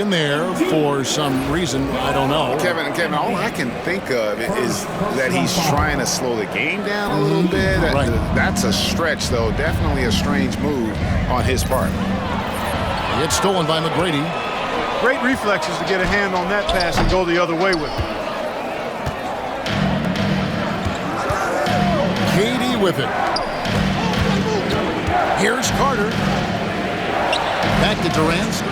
in there for some reason, I don't know. Kevin, all I can think of is that he's trying to slow the game down a little bit. Right. That's a stretch, though. Definitely a strange move on his part. It's stolen by McGrady. Great reflexes to get a hand on that pass and go the other way with it. Katie with it. Here's Carter. Back to Durant.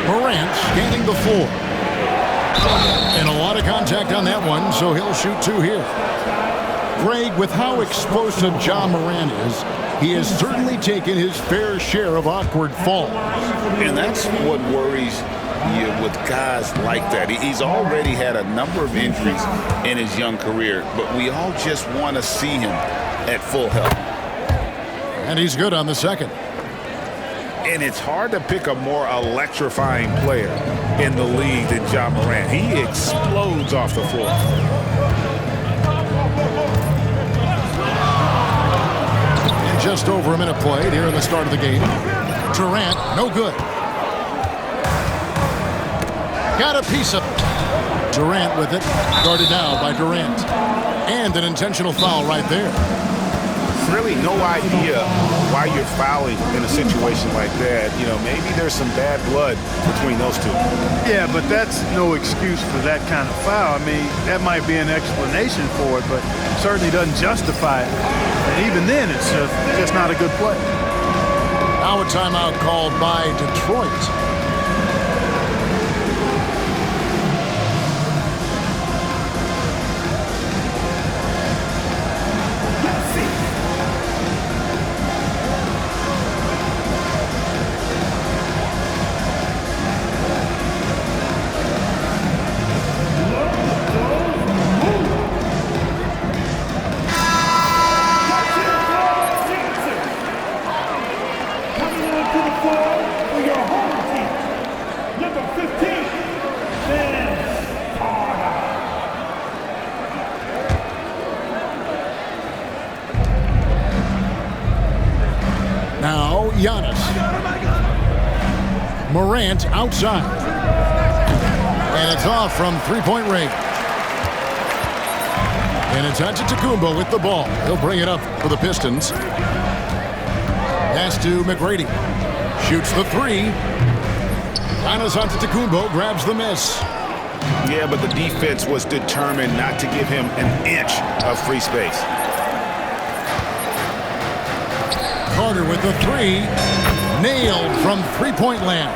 Morant scanning the floor. And a lot of contact on that one, so he'll shoot two here. Greg, with how explosive Ja Morant is, he has certainly taken his fair share of awkward falls. And that's what worries you with guys like that. He's already had a number of injuries in his young career, but we all just want to see him at full health. And he's good on the second. And it's hard to pick a more electrifying player in the league than Ja Morant. He explodes off the floor. And just over a minute played here in the start of the game. Durant, no good. Got a piece of it. Durant with it. Guarded now by Durant. And an intentional foul right there. Really no idea why you're fouling in a situation like that. You know, maybe there's some bad blood between those two. Yeah, but that's no excuse for that kind of foul. I mean, that might be an explanation for it, but certainly doesn't justify it. And even then, it's just not a good play. Now a timeout called by Detroit. Now Giannis. Morant outside. And it's off from three-point range. And it's Antetokounmpo with the ball. He'll bring it up for the Pistons. Pass to McGrady. Shoots the three. Giannis Antetokounmpo grabs the miss. Yeah, but the defense was determined not to give him an inch of free space. Carter with the three. Nailed from three-point land.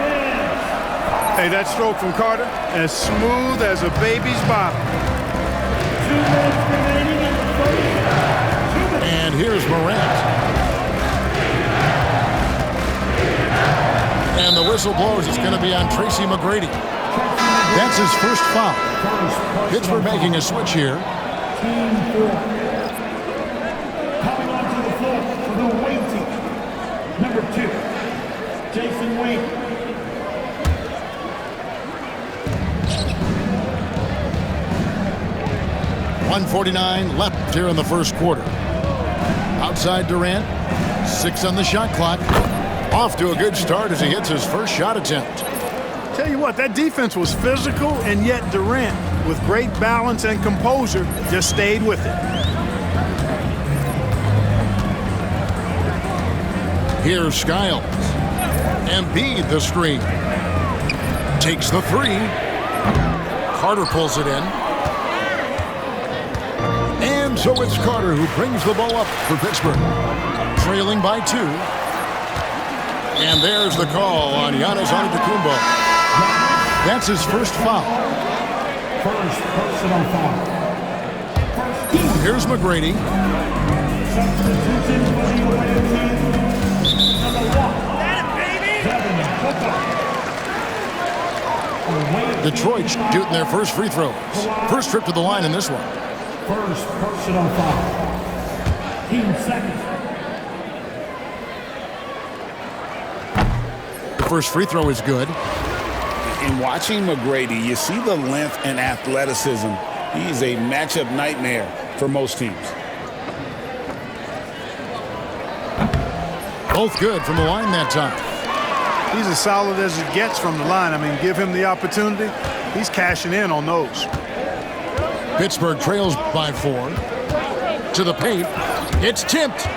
Hey, that stroke from Carter, as smooth as a baby's bottom. And here's Morant. And the whistle blows. It's going to be on Tracy McGrady. That's his first foul. Pittsburgh making a switch here. Coming onto the floor for the Wayne team. Number 2, Jason Wayne. .149 left here in the first quarter. Outside Durant. 6 on the shot clock. Off to a good start as he hits his first shot attempt. Tell you what, that defense was physical, and yet Durant, with great balance and composure, just stayed with it. Here's Skiles. Embiid the screen. Takes the three. Carter pulls it in. And so it's Carter who brings the ball up for Pittsburgh. Trailing by 2. And there's the call on Giannis Antetokounmpo. That's his first foul. First personal foul. Here's McGrady. Substitution for the away team. Number 1. Detroit shooting their first free throws. First trip to the line in this one. First personal foul. Team second. The first free throw is good. In watching McGrady, you see the length and athleticism. He's a matchup nightmare for most teams. Both good from the line that time. He's as solid as it gets from the line. I mean, give him the opportunity. He's cashing in on those. Pittsburgh trails by 4. To the paint. It's tipped.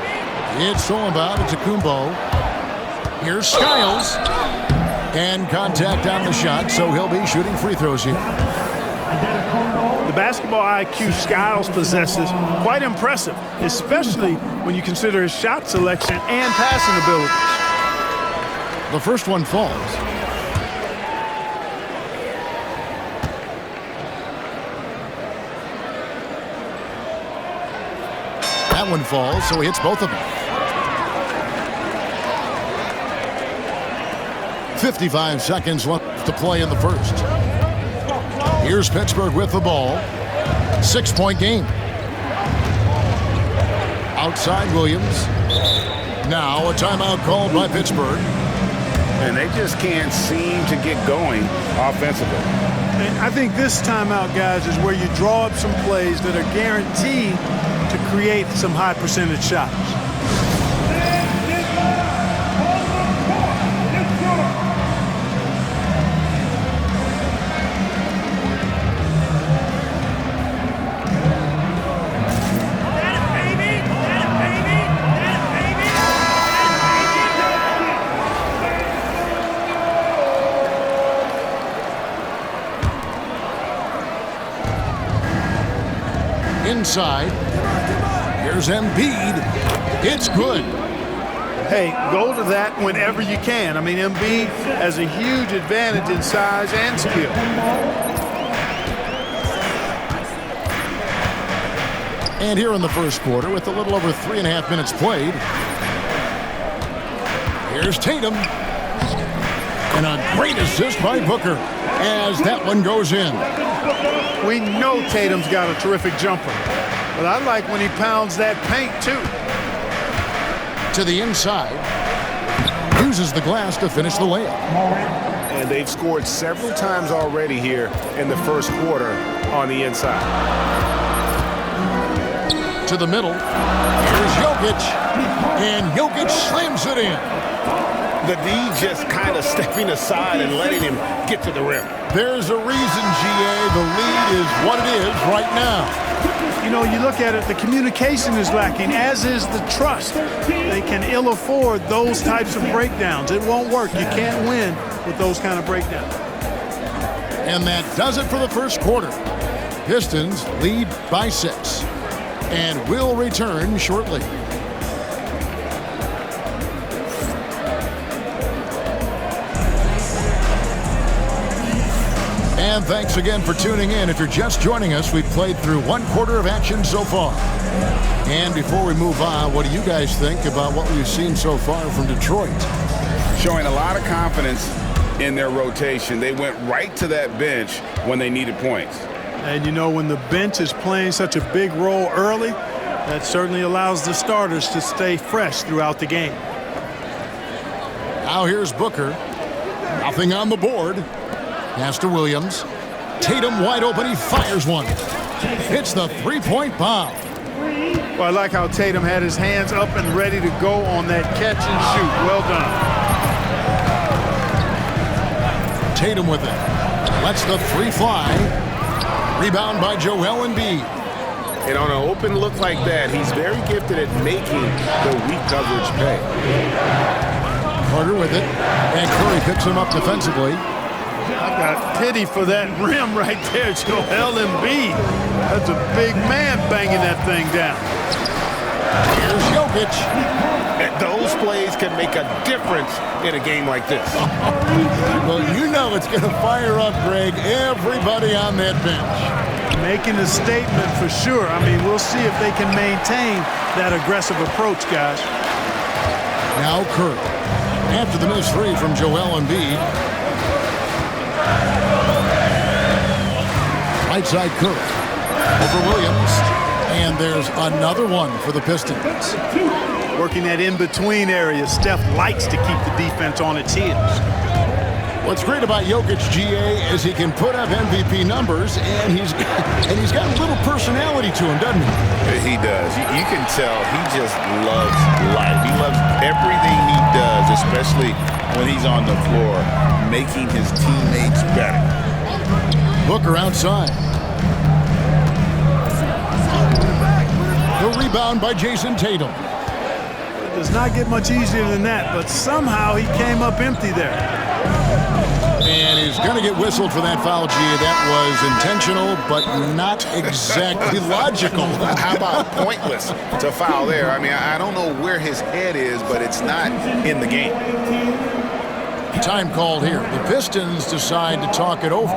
It's all about Antetokounmpo. Here's Skiles. And contact on the shot, so he'll be shooting free throws here. The basketball IQ Skiles possesses quite impressive, especially when you consider his shot selection and passing abilities. The first one falls. That one falls, so he hits both of them. 55 seconds left to play in the first. Here's Pittsburgh with the ball. 6-point game. Outside Williams. Now a timeout called by Pittsburgh. And they just can't seem to get going offensively. And I think this timeout, guys, is where you draw up some plays that are guaranteed to create some high percentage shots. Inside. Here's Embiid. It's good. Hey, go to that whenever you can. I mean, Embiid has a huge advantage in size and skill. And here in the first quarter, with a little over 3.5 minutes played, here's Tatum. And a great assist by Booker as that one goes in. We know Tatum's got a terrific jumper, but I like when he pounds that paint too. To the inside. Uses the glass to finish the layup. And they've scored several times already here in the first quarter on the inside. To the middle. Here's Jokic. And Jokic slams it in. The D just kind of stepping aside and letting him get to the rim. There's a reason, GA. The lead is what it is right now. You know, you look at it, the communication is lacking, as is the trust. They can ill afford those types of breakdowns. It won't work. You can't win with those kind of breakdowns. And that does it for the first quarter. Pistons lead by 6. And will return shortly. And thanks again for tuning in. If you're just joining us, we've played through 1 quarter of action so far. And before we move on, what do you guys think about what we've seen so far from Detroit? Showing a lot of confidence in their rotation. They went right to that bench when they needed points. And you know, when the bench is playing such a big role early, that certainly allows the starters to stay fresh throughout the game. Now here's Booker. Nothing on the board. Pass to Williams. Tatum wide open. He fires one. Hits the three-point bomb. Well, I like how Tatum had his hands up and ready to go on that catch and shoot. Well done. Tatum with it. Lets the three fly. Rebound by Joel Embiid. And on an open look like that, he's very gifted at making the weak coverage pay. Carter with it. And Curry picks him up defensively. I've got pity for that rim right there, Joel Embiid. That's a big man banging that thing down. Here's Jokic. And those plays can make a difference in a game like this. Well, you know it's going to fire up, Greg, everybody on that bench. Making a statement for sure. I mean, we'll see if they can maintain that aggressive approach, guys. Now Curry. After the missed three from Joel Embiid. Right side Curry. Over Williams. And there's another one for the Pistons. Working that in-between area. Steph likes to keep the defense on its heels. What's great about Jokic, GA, is he can put up MVP numbers, and he's got a little personality to him, doesn't he? He does. You can tell he just loves life. He loves everything he does, especially when he's on the floor, making his teammates better. Booker outside. The rebound by Jason Tatum. It does not get much easier than that, but somehow he came up empty there. And he's going to get whistled for that foul, G. That was intentional, but not exactly logical. How about pointless to foul there? I mean, I don't know where his head is, but it's not in the game. Time called here. The Pistons decide to talk it over.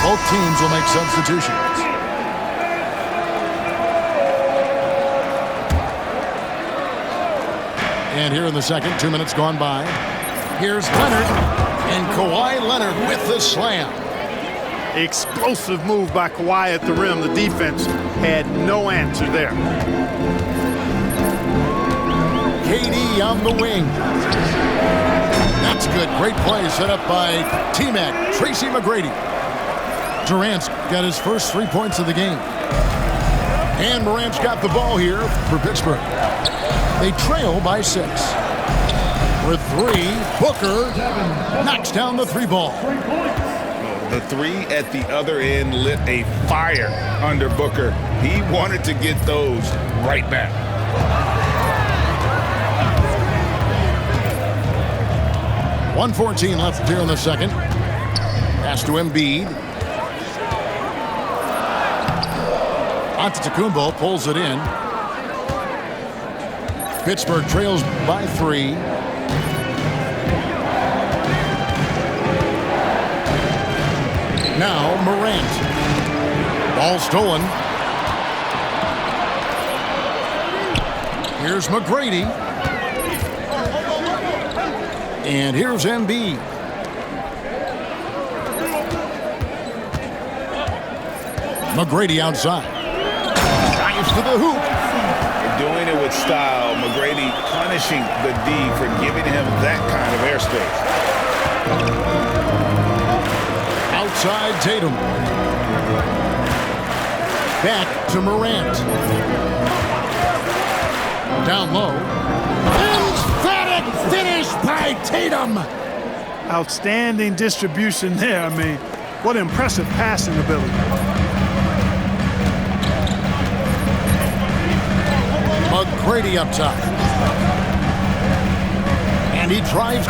Both teams will make substitutions. And here in the second, 2 minutes gone by. Here's Leonard, and Kawhi Leonard with the slam. Explosive move by Kawhi at the rim. The defense had no answer there. KD on the wing. That's good. Great play set up by T-Mac, Tracy McGrady. Durant's got his first 3 points of the game. And Morant's got the ball here for Pittsburgh. They trail by 6. For 3, Booker knocks down the 3 ball. The 3 at the other end lit a fire under Booker. He wanted to get those right back. .114 left here in the second. Pass to Embiid. Antetokounmpo pulls it in. Pittsburgh trails by 3. Now Morant. Ball stolen. Here's McGrady. And here's Embiid. McGrady outside. Drives to the hoop. Doing it with style. McGrady punishing the D for giving him that kind of airspace. Outside Tatum. Back to Morant. Down low. Emphatic finish by Tatum. Outstanding distribution there. I mean, what impressive passing ability. McGrady up top. And he drives.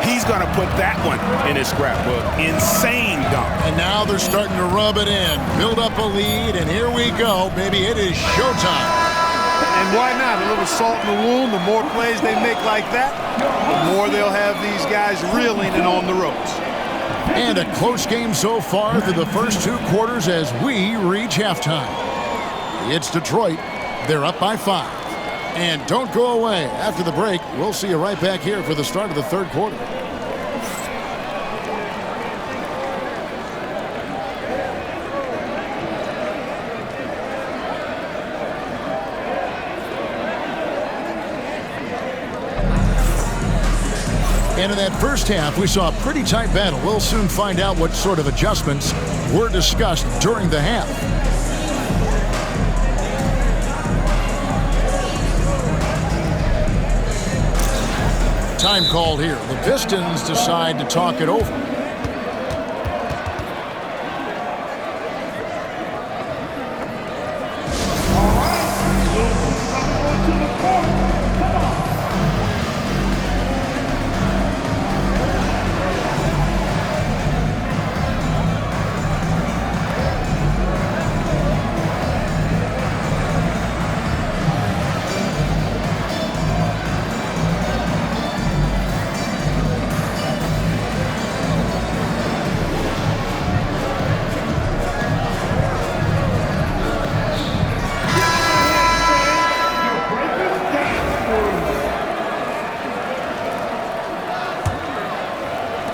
He's going to put that one in his scrapbook. Insane dunk. And now they're starting to rub it in. Build up a lead, and here we go. Baby, it is showtime. And why not? A little salt in the wound. The more plays they make like that, the more they'll have these guys reeling and on the ropes. And a close game so far through the first 2 quarters as we reach halftime. It's Detroit. They're up by 5. And don't go away. After the break, we'll see you right back here for the start of the third quarter. And in that first half, we saw a pretty tight battle. We'll soon find out what sort of adjustments were discussed during the half. Time called here. The Pistons decide to talk it over.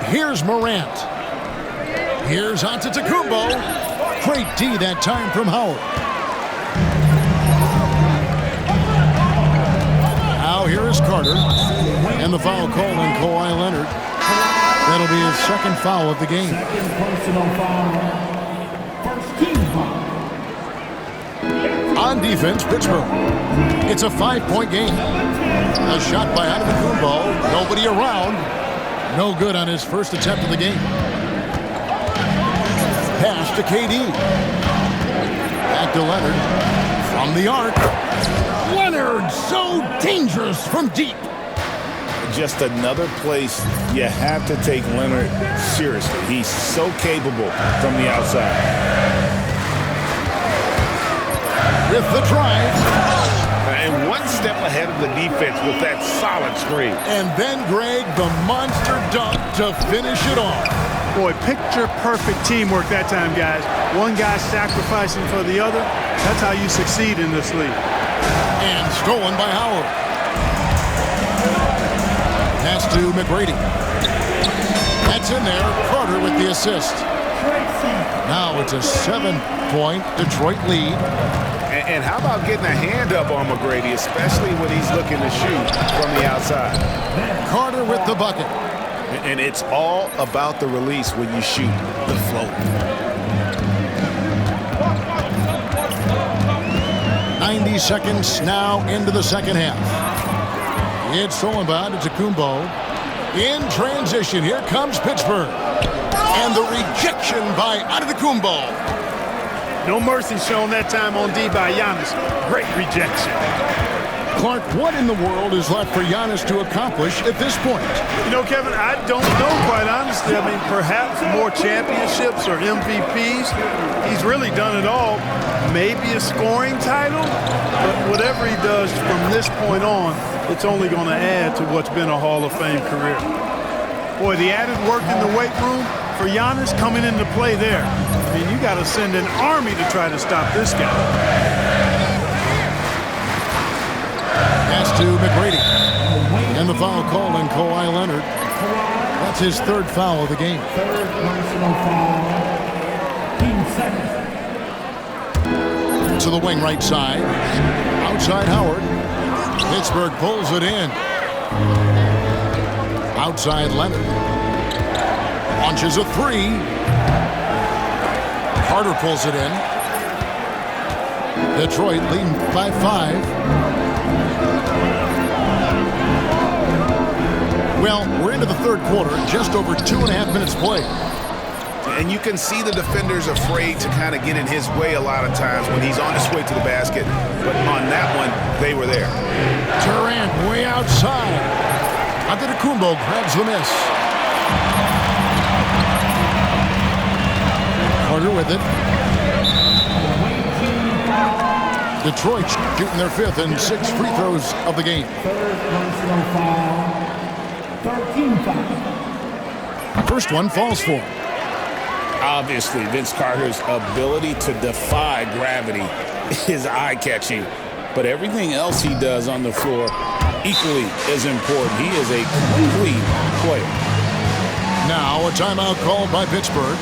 Here's Morant. Here's Antetokounmpo. Great D that time from Howard. Now here is Carter. And the foul called on Kawhi Leonard. That'll be his second foul of the game. Second personal foul. First team foul. On defense, Pittsburgh. It's a 5-point game. A shot by Antetokounmpo. Nobody around. No good on his first attempt of the game. Pass to KD. Back to Leonard. From the arc. Leonard, so dangerous from deep. Just another place you have to take Leonard seriously. He's so capable from the outside. With the drive. And one step ahead of the defense with that solid screen. And then, Greg, the monster dunk to finish it off. Boy, picture-perfect teamwork that time, guys. One guy sacrificing for the other. That's how you succeed in this league. And stolen by Howard. Pass to McGrady. That's in there. Carter with the assist. Now it's a 7-point Detroit lead. And how about getting a hand up on McGrady, especially when he's looking to shoot from the outside? Carter with the bucket. And it's all about the release when you shoot the float. 90 seconds now into the second half. It's stolen by Antetokounmpo. In transition, here comes Pittsburgh. And the rejection by Antetokounmpo. No mercy shown that time on D by Giannis. Great rejection. Clark, what in the world is left for Giannis to accomplish at this point? You know, Kevin, I don't know, quite honestly. I mean, perhaps more championships or MVPs. He's really done it all. Maybe a scoring title, but whatever he does from this point on, it's only going to add to what's been a Hall of Fame career. Boy, the added work in the weight room for Giannis coming into play there. I mean, you got to send an army to try to stop this guy. Pass to McGrady. And the foul called on Kawhi Leonard. That's his third foul of the game. Third personal foul. Team second. To the wing right side. Outside Howard. Pittsburgh pulls it in. Outside Leonard. Launches a three. Carter pulls it in. Detroit leading by 5. Well, we're into the third quarter, just over 2.5 minutes played. And you can see the defenders afraid to kind of get in his way a lot of times when he's on his way to the basket. But on that one, they were there. Durant way outside. Antetokounmpo grabs the miss. Carter with it. Detroit shooting their 5th and 6th free throws of the game. Third personal foul. 13 foul. First one falls for him. Obviously, Vince Carter's ability to defy gravity is eye-catching. But everything else he does on the floor equally is important. He is a complete player. Now a timeout called by Pittsburgh.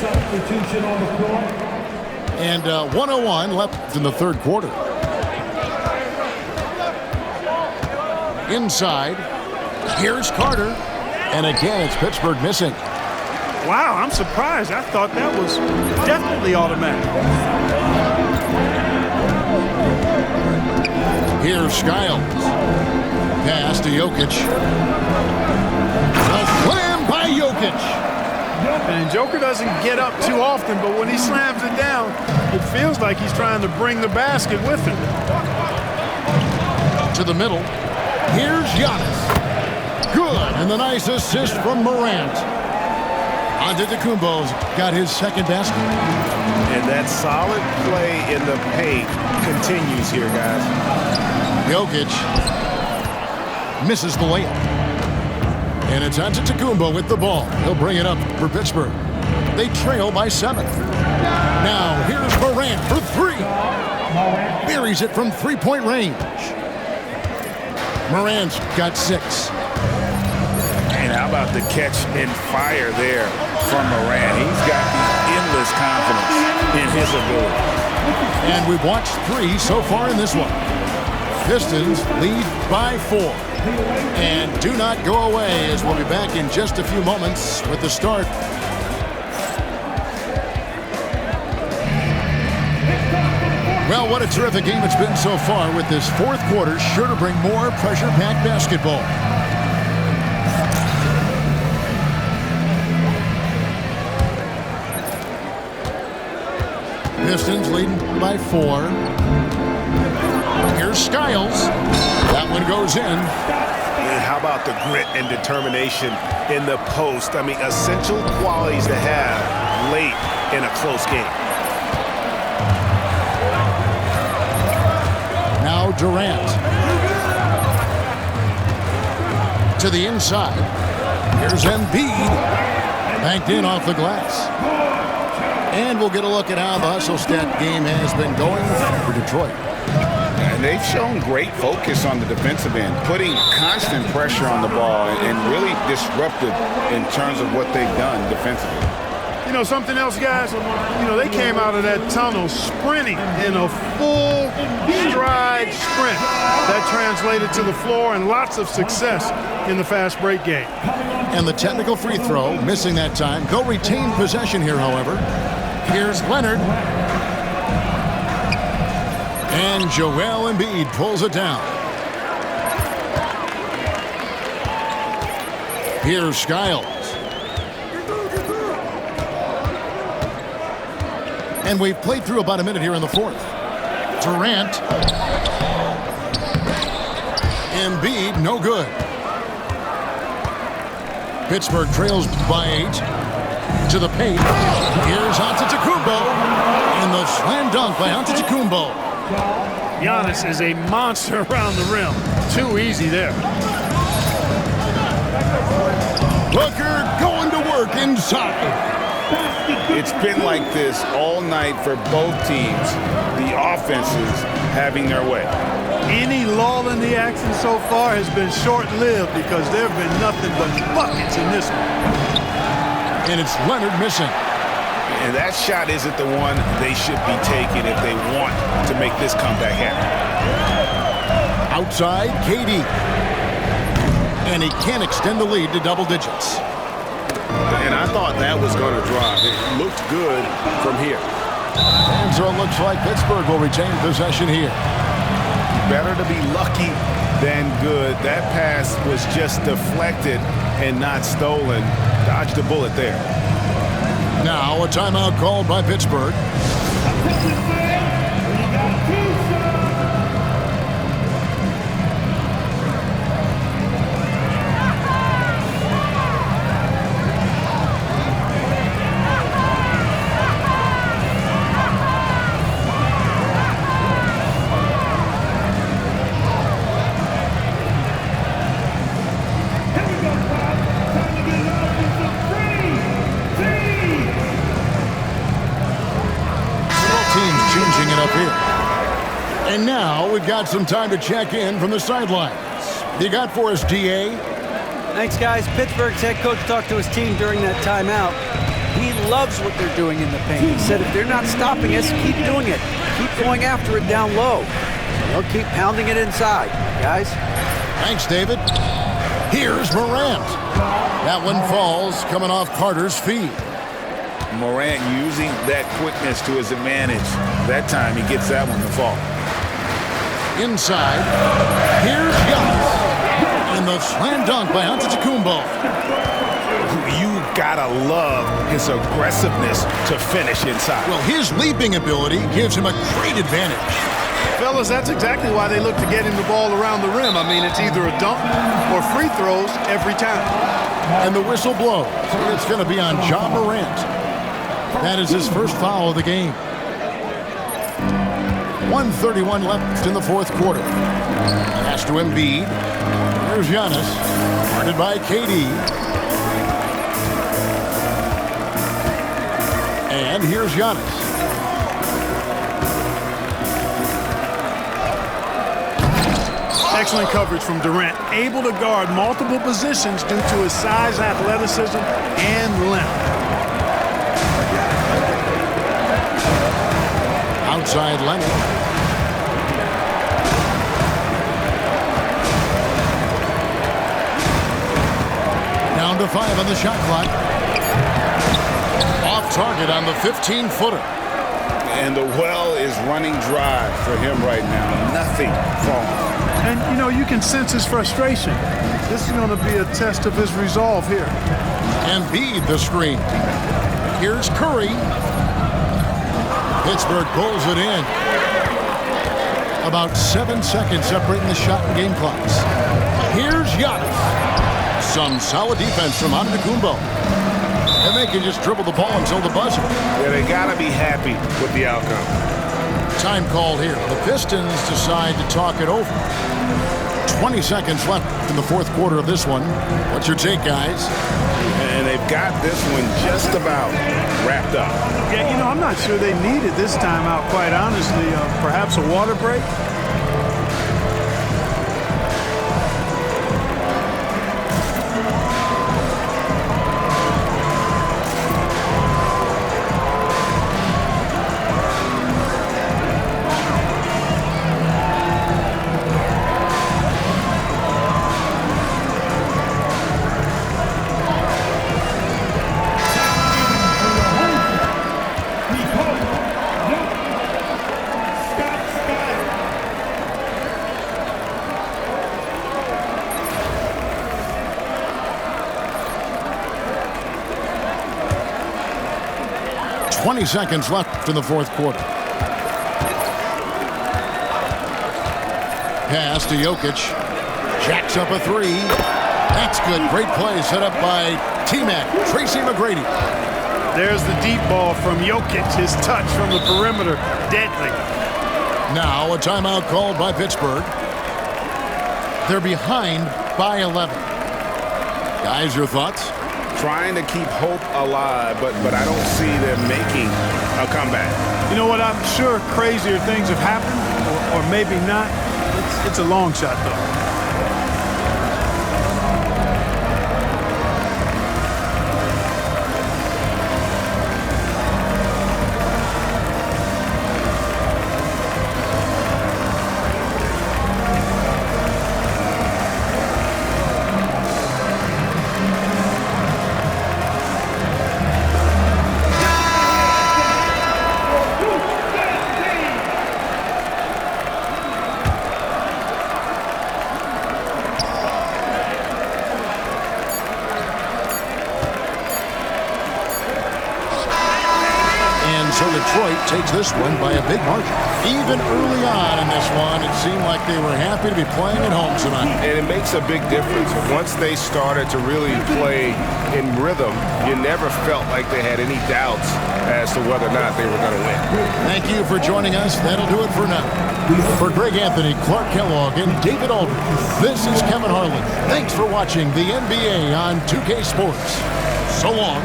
Substitution on the court. And 1:01 left in the third quarter. Inside, here's Carter. And again, it's Pittsburgh missing. Wow, I'm surprised. I thought that was definitely automatic. Here's Skiles. Pass to Jokic. A slam by Jokic. And Joker doesn't get up too often, but when he slams it down, it feels like he's trying to bring the basket with him. To the middle. Here's Giannis. Good, and the nice assist from Morant. Antetokounmpo's got his second basket. And that solid play in the paint continues here, guys. Jokic misses the layup. And it's Antetokounmpo with the ball. He'll bring it up for Pittsburgh. They trail by 7. Now here's Morant for 3. Buries it from three-point range. Morant's got 6. And how about the catch and fire there from Morant? He's got endless confidence in his ability. And we've watched 3 so far in this one. Pistons lead by 4. And do not go away, as we'll be back in just a few moments with the start. Well, what a terrific game it's been so far, with this fourth quarter sure to bring more pressure-packed basketball. Pistons leading by 4. Here's Skiles. That one goes in. And how about the grit and determination in the post? I mean, essential qualities to have late in a close game. Now Durant. To the inside. Here's Embiid. Banked in off the glass. And we'll get a look at how the hustle stat game has been going for Detroit. And they've shown great focus on the defensive end, putting constant pressure on the ball and really disruptive in terms of what they've done defensively. You know, something else, guys, you know, they came out of that tunnel sprinting in a full stride sprint. That translated to the floor and lots of success in the fast break game. And the technical free throw, missing that time. They'll retain possession here, however. Here's Leonard. And Joel Embiid pulls it down. Here's Skiles. And we've played through about a minute here in the fourth. Durant. Embiid, no good. Pittsburgh trails by 8. To the paint. Here's Antetokounmpo. And the slam dunk by Antetokounmpo. Giannis is a monster around the rim. Too easy there. Booker going to work inside. It's been like this all night for both teams. The offenses having their way. Any lull in the action so far has been short-lived because there have been nothing but buckets in this one. And it's Leonard missing. And that shot isn't the one they should be taking if they want to make this comeback happen. Outside, KD. And he can't extend the lead to double digits. And I thought that was going to drop. It looked good from here. And so it looks like Pittsburgh will retain possession here. Better to be lucky than good. That pass was just deflected and not stolen. Dodged a bullet there. Now a timeout called by Pittsburgh. And now we've got some time to check in from the sidelines. You got for us, DA? Thanks, guys. Pittsburgh's head coach talked to his team during that timeout. He loves what they're doing in the paint. He said, if they're not stopping us, keep doing it. Keep going after it down low. They'll keep pounding it inside, guys. Thanks, David. Here's Morant. That one falls, coming off Carter's feet. Morant using that quickness to his advantage. That time he gets that one to fall. Inside, here's Giannis. And the slam dunk by Antetokounmpo. You gotta love his aggressiveness to finish inside. Well, his leaping ability gives him a great advantage. Fellas, that's exactly why they look to get him the ball around the rim. I mean, it's either a dunk or free throws every time. And the whistle blows. It's going to be on Ja Morant. That is his first foul of the game. 1:31 left in the fourth quarter. Pass to Embiid. Here's Giannis. Guarded by KD. And here's Giannis. Excellent coverage from Durant. Able to guard multiple positions due to his size, athleticism, and length. Outside Leonard. Down to 5 on the shot clock. Off target on the 15-footer. And the well is running dry for him right now. Nothing falling. And, you know, you can sense his frustration. This is going to be a test of his resolve here. Embiid the screen. Here's Curry. Pittsburgh pulls it in. About 7 seconds separating the shot and game clocks. Here's Giannis. Some solid defense from Antetokounmpo. And they can just dribble the ball until the buzzer. Yeah, they got to be happy with the outcome. Time called here. The Pistons decide to talk it over. 20 seconds left in the fourth quarter of this one. What's your take, guys? And they've got this one just about wrapped up. Yeah, you know, I'm not sure they needed this timeout, quite honestly. Perhaps a water break? Twenty seconds left in the fourth quarter. Pass to Jokic. Jacks up a three. That's good. Great play set up by T-Mac, Tracy McGrady. There's the deep ball from Jokic. His touch from the perimeter. Deadly. Now a timeout called by Pittsburgh. They're behind by 11. Guys, your thoughts? Trying to keep hope alive, but I don't see them making a comeback. You know what? I'm sure crazier things have happened, or maybe not. It's a long shot, though. So Detroit takes this one by a big margin. Even early on in this one, it seemed like they were happy to be playing at home tonight. And it makes a big difference. Once they started to really play in rhythm, you never felt like they had any doubts as to whether or not they were going to win. Thank you for joining us. That'll do it for now. For Greg Anthony, Clark Kellogg, and David Aldridge, this is Kevin Harlan. Thanks for watching the NBA on 2K Sports. So long.